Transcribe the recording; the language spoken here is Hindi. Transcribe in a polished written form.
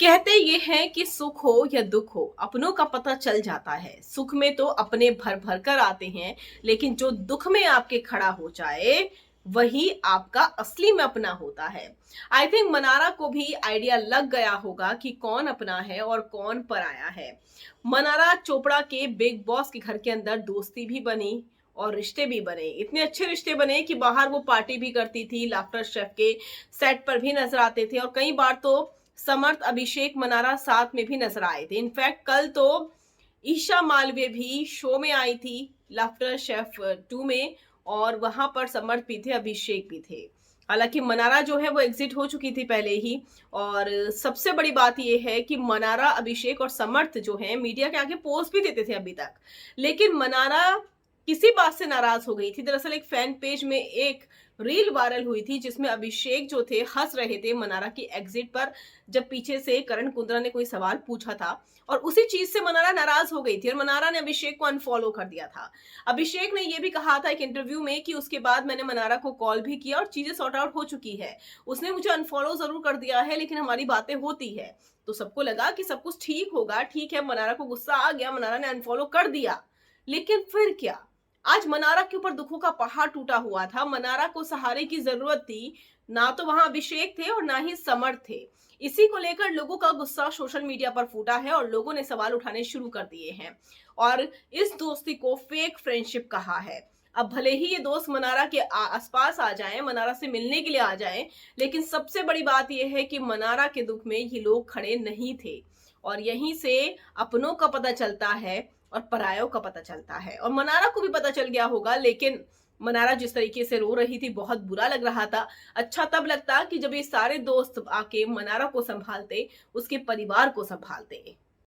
कहते ये हैं कि सुख हो या दुख हो, अपनों का पता चल जाता है। सुख में तो अपने भर भर कर आते हैं, लेकिन जो दुख में आपके खड़ा हो जाए, वही आपका असली में अपना होता है। आई थिंक मनारा को भी आइडिया लग गया होगा कि कौन अपना है और कौन पराया है। मनारा चोपड़ा के बिग बॉस के घर के अंदर दोस्ती भी बनी और रिश्ते भी बने। इतने अच्छे रिश्ते बने कि बाहर वो पार्टी भी करती थी, लाफ्टर शेफ के सेट पर भी नजर आते थे और कई बार तो समर्थ, अभिषेक मनारा साथ में भी नजर आए थे। इनफैक्ट कल तो ईशा मालवीय भी शो में आई थी, लाफ्टर शेफ 2 में, और वहां पर समर्थ भी थे, अभिषेक भी थे। हालांकि मनारा जो है वो एग्जिट हो चुकी थी पहले ही। और सबसे बड़ी बात यह है कि मनारा, अभिषेक और समर्थ जो है मीडिया के आगे पोस्ट भी देते थे अभी तक, लेकिन मनारा किसी बात से नाराज हो गई थी। दरअसल एक फैन पेज में एक रील वायरल हुई थी जिसमें अभिषेक जो थे हंस रहे थे मनारा की एग्जिट पर, जब पीछे से करण कुंद्रा ने कोई सवाल पूछा था, और उसी चीज से मनारा नाराज हो गई थी और मनारा ने अभिषेक को अनफॉलो कर दिया था। अभिषेक ने यह भी कहा था एक इंटरव्यू में कि उसके बाद मैंने मनारा को कॉल भी किया और चीजें सॉर्ट आउट हो चुकी है। उसने मुझे अनफॉलो जरूर कर दिया है, लेकिन हमारी बातें होती है। तो सबको लगा कि सब कुछ ठीक होगा। ठीक है, मनारा को गुस्सा आ गया, मनारा ने अनफॉलो कर दिया, लेकिन फिर क्या? आज मनारा के ऊपर दुखों का पहाड़ टूटा हुआ था। मनारा को सहारे की जरूरत थी। ना तो वहां अभिषेक थे और ना ही समर्थ थे। इसी को लेकर लोगों का गुस्सा सोशल मीडिया पर फूटा है और लोगों ने सवाल उठाने शुरू कर दिए हैं और इस दोस्ती को फेक फ्रेंडशिप कहा है। अब भले ही ये दोस्त मनारा के आसपास आ जाएं, मनारा से मिलने के लिए आ जाएं, लेकिन सबसे बड़ी बात यह है कि मनारा के दुख में ये लोग खड़े नहीं थे। और यहीं से अपनों का पता चलता है और परायों का पता चलता है। और मनारा को भी पता चल गया होगा, लेकिन मनारा जिस तरीके से रो रही थी, बहुत बुरा लग रहा था। अच्छा तब लगता कि जब ये सारे दोस्त आके मनारा को संभालते, उसके परिवार को संभालते।